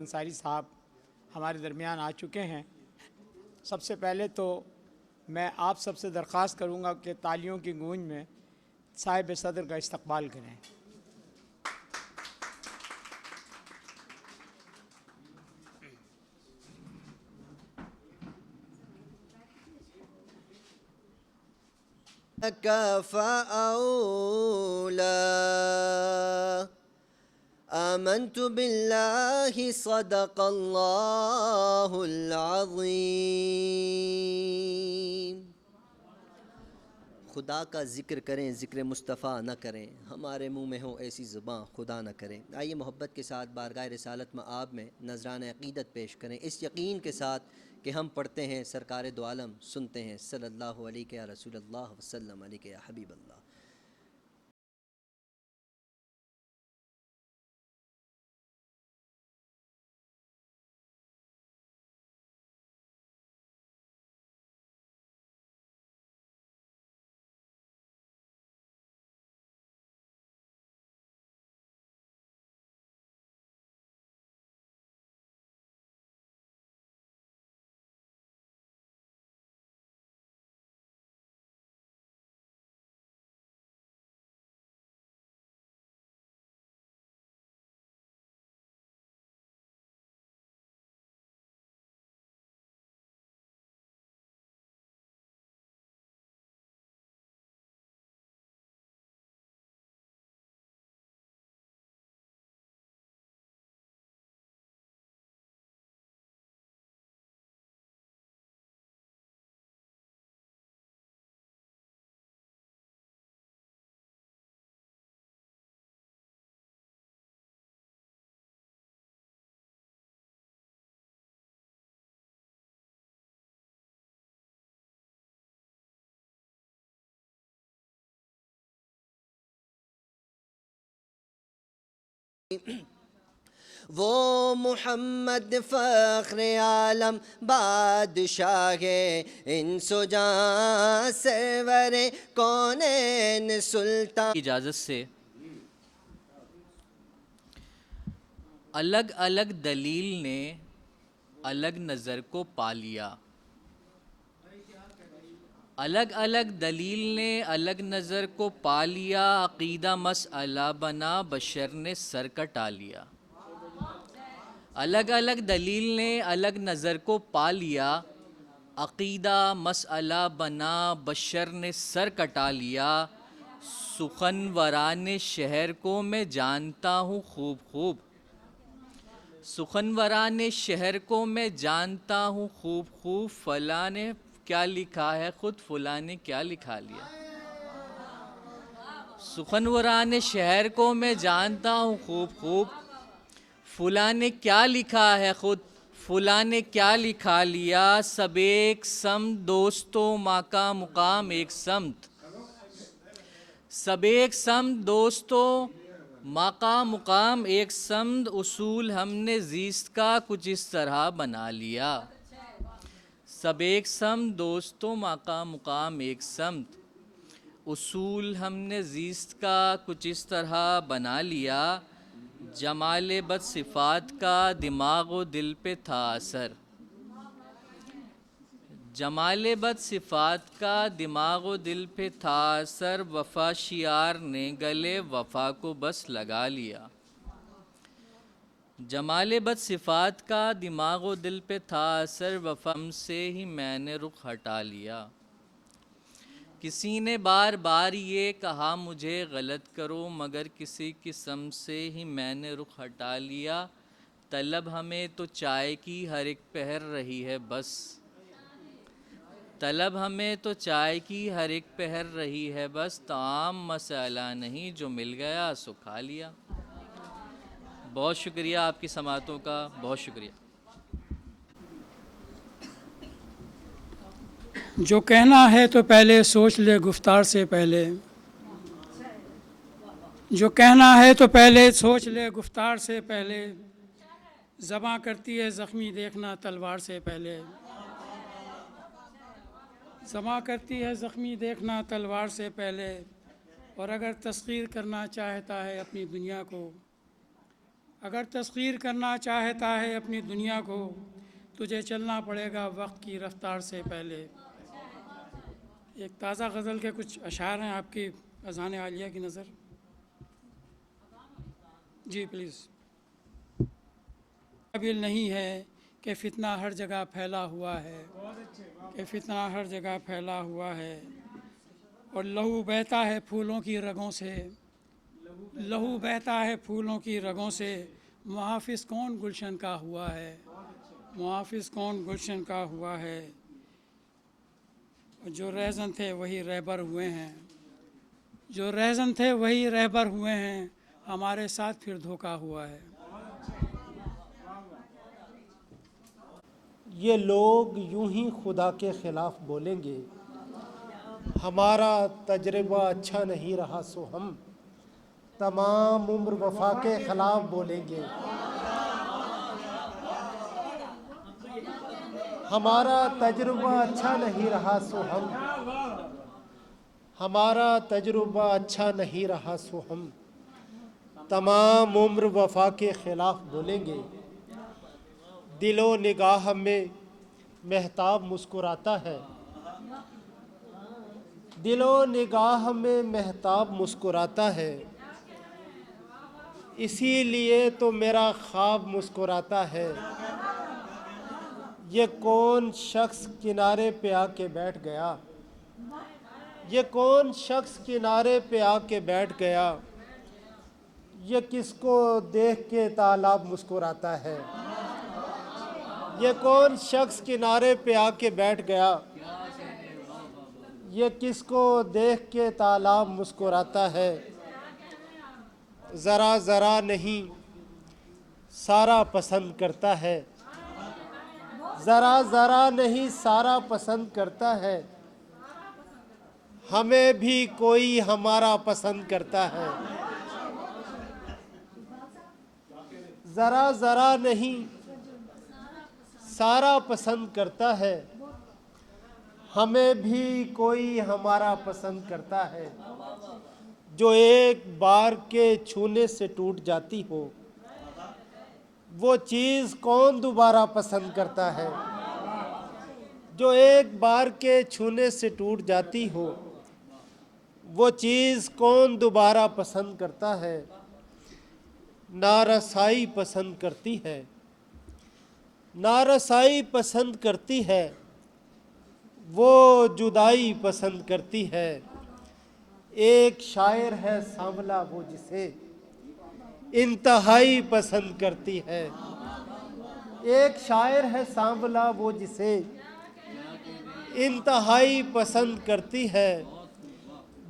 अंसारी साहब हमारे दरमियान आ चुके हैं। सबसे पहले तो मैं आप सबसे दरख्वास्त करूंगा कि तालियों की गूंज में साहिब सदर का इस्तकबाल करें। आमन्तु बिल्लाहि सदक़ल्लाहुल अज़ीम। खुदा का ज़िक्र करें, ज़िक्र मुस्तफ़ा न करें, हमारे मुँह में हो ऐसी ज़ुबान खुदा न करें। आइए मोहब्बत के साथ बारगाह रिसालत मआब में नज़रान अक़ीदत पेश करें, इस यकीन के साथ कि हम पढ़ते हैं सरकार दो आलम, सुनते हैं सल्लल्लाहु अलैहि या रसूलल्लाह वसल्लम अलैहि या हबीबल्लाह। वो मोहम्मद फ़ख्र आलम बादशाहे इंसो जां सरवरे कौनैन सुल्तान। इजाज़त से अलग अलग दलील ने अलग नज़र को पा लिया। अलग अलग दलील ने अलग नज़र को पा लिया, अक़ीदा मसअला बना बशर ने सर कटा लिया। अलग अलग दलील ने अलग नज़र को पा लिया, अक़ीदा मसअला बना बशर ने सर कटा लिया। सुखनवरान शहर को मैं जानता हूँ खूब खूब, सुखनवरान शहर को मैं जानता हूँ खूब खूब। फ़लाँ ने क्या लिखा है ख़ुद फ़लाँ ने क्या लिखा लिया। सुखनवरान शहर को मैं जानता हूँ खूब खूब, फ़लाँ ने क्या लिखा है ख़ुद फ़लाँ ने क्या लिखा लिया। सब एक समत दोस्तों माँ का मुकाम एक समत, सब एक समत दोस्तों माँ का मुकाम एक समत। उसूल हमने ज़ीस्त का कुछ इस तरह बना लिया। सब एक समत दोस्तों माँ का मुकाम एक समत, उसूल हमने ज़ीस्त का कुछ इस तरह बना लिया। जमाल बद सिफ़ात का दिमाग व दिल पे था असर, जमाल बद सिफ़ात का दिमाग व दिल पे था असर। वफ़ा शियार ने गले वफ़ा को बस लगा लिया। जमाल बद सिफ़ात का दिमाग व दिल पे था असर, वफ़म से ही मैंने रुख हटा लिया। किसी ने बार बार ये कहा मुझे गलत करो, मगर किसी किस्म से ही मैंने रुख हटा लिया। तलब हमें तो चाय की हर एक पहर रही है बस, तलब हमें तो चाय की हर एक पहर रही है बस। ताम मसाला नहीं जो मिल गया सो खा लिया। बहुत शुक्रिया आपकी समातों का, बहुत शुक्रिया। जो कहना है तो पहले सोच ले गुफ्तार से पहले, जो कहना है तो पहले सोच ले गुफ्तार से पहले। ज़बां करती है ज़ख्मी देखना तलवार से पहले, ज़बां करती है ज़ख्मी देखना तलवार से पहले। और अगर तस्खीर करना चाहता है अपनी दुनिया को, अगर तस्खीर करना चाहता है अपनी दुनिया को, तुझे चलना पड़ेगा वक्त की रफ्तार से पहले। एक ताज़ा गज़ल के कुछ अशार हैं आपकी अज़ान आलिया की नज़र। जी प्लीज़। काबिल नहीं है कि फ़ितना हर जगह फैला हुआ है, कि फ़ितना हर जगह फैला हुआ है, और लहू बहता है फूलों की रगों से, लहू बहता है फूलों की रगों से। मुहाफ़िज़ कौन गुलशन का हुआ है, मुहाफ़िज़ कौन गुलशन का हुआ है। जो रहज़न थे वही रहबर हुए हैं, जो रहज़न थे वही रहबर हुए हैं, हमारे साथ फिर धोखा हुआ है। ये लोग यूं ही खुदा के ख़िलाफ़ बोलेंगे, हमारा तजर्बा अच्छा नहीं रहा सो हम तमाम उम्र वफा के ख़िलाफ़ बोलेंगे। हमारा तजुर्बा अच्छा नहीं रहा सो हम, हमारा तजुर्बा अच्छा नहीं रहा सो हम तमाम उम्र वफा के ख़िलाफ़ बोलेंगे। दिलो निगाह में महताब मुस्कुराता है, दिलो निगाह में महताब मुस्कुराता है, इसीलिए तो मेरा ख्वाब मुस्कुराता है। ये कौन शख्स किनारे पे आके बैठ गया, ये कौन शख्स किनारे पे आके बैठ गया, ये किसको देख के तालाब मुस्कुराता है। ये कौन शख्स किनारे पे आके बैठ गया, ये किसको देख के तालाब मुस्कुराता है। ज़रा ज़रा नहीं सारा पसंद करता है, ज़रा ज़रा नहीं सारा पसंद करता है, हमें भी कोई हमारा पसंद करता है। ज़रा ज़रा नहीं सारा पसंद करता है, हमें भी कोई हमारा पसंद करता है। जो एक बार के छूने से टूट जाती हो, वो चीज़ कौन दोबारा पसंद करता है। जो एक बार के छूने से टूट जाती हो, वो चीज़ कौन दोबारा पसंद करता है। नारसाई पसंद करती है, नारसाई पसंद करती है, वो जुदाई पसंद करती है। एक शायर है सांवला वो जिसे इंतहाई पसंद करती है। एक शायर है सांवला वो जिसे इंतहाई पसंद करती है।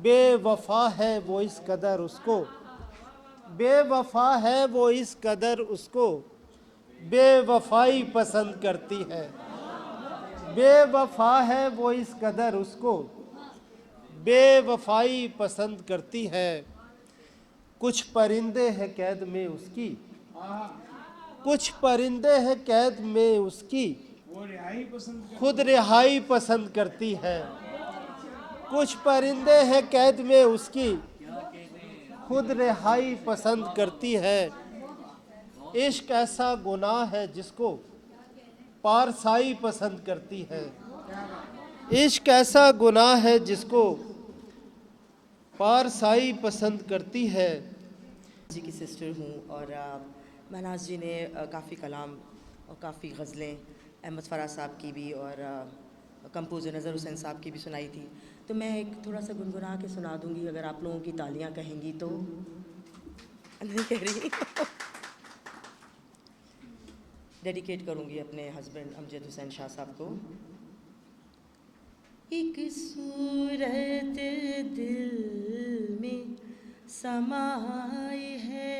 बेवफा है वो इस कदर उसको, बेवफा है वो इस कदर उसको बेवफाई पसंद करती है। बेवफा है वो इस कदर उसको बेवफाई पसंद करती है। कुछ परिंदे हैं कैद में उसकी, कुछ परिंदे हैं कैद में उसकी, खुद रिहाई पसंद करती है। कुछ परिंदे हैं कैद में उसकी, खुद रिहाई पसंद करती है। इश्क ऐसा गुनाह है जिसको पारसाई पसंद करती है। इश्क ऐसा गुनाह है जिसको पारसाई पसंद करती है। जी की सिस्टर हूँ और महनाज जी ने काफ़ी कलाम और काफ़ी गज़लें अहमद फ़राज साहब की भी और कंपोज़र नज़र हुसैन साहब की भी सुनाई थी। तो मैं एक थोड़ा सा गुनगुना के सुना दूँगी, अगर आप लोगों की तालियां कहेंगी तो। नहीं कह रही। डेडिकेट करूँगी अपने हस्बैंड अमजद हुसैन शाह साहब को। एक सूरत दिल में समाई है,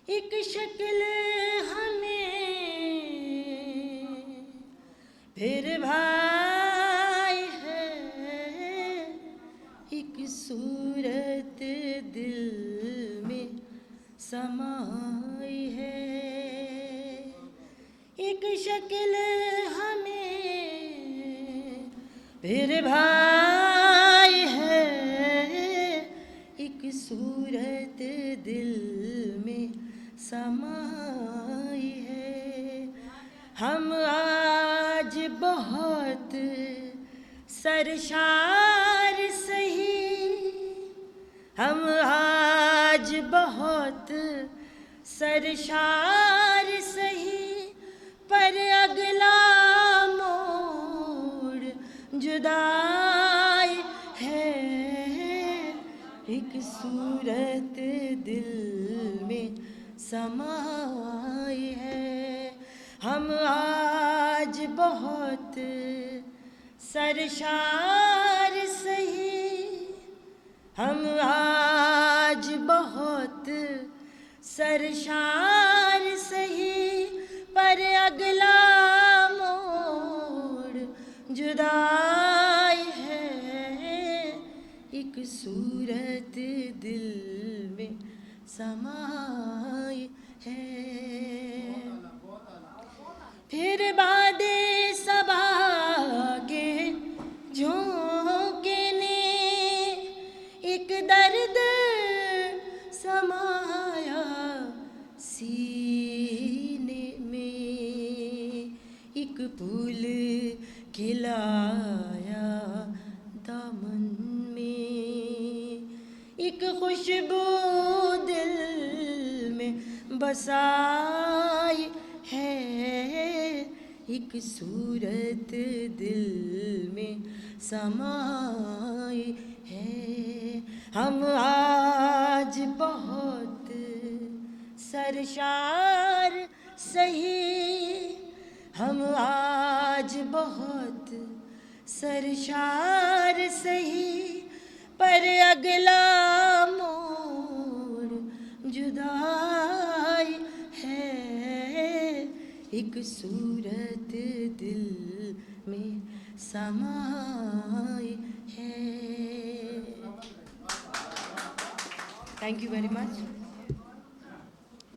एक शक्ल हमें फिर भाई है। एक सूरत दिल में समाई है, एक शक्ल हमें फिर भाई है। एक सूरत दिल समाई है। हम आज बहुत सरशार सही, हम आज बहुत सरशार सही, पर अगला मोड़ जुदाई है। एक सूरत दिल में समाई है। हम आज बहुत सरशार सही, हम आज बहुत सरशार सही, पर अगला मोड़ जुदाई है। एक सूरत दिल में समाई है। फिर बादे सबा के झोंके ने एक दर्द समाया सीने में, एक फूल खिलाया दामन में, एक खुशबू दिल में बसाई है। एक सूरत दिल में समाई है। हम आज बहुत सरशार सही, हम आज बहुत सरशार सही, पर अगला मोड़ जुदाई है। एक सूरत दिल में समाई है। Thank you very much.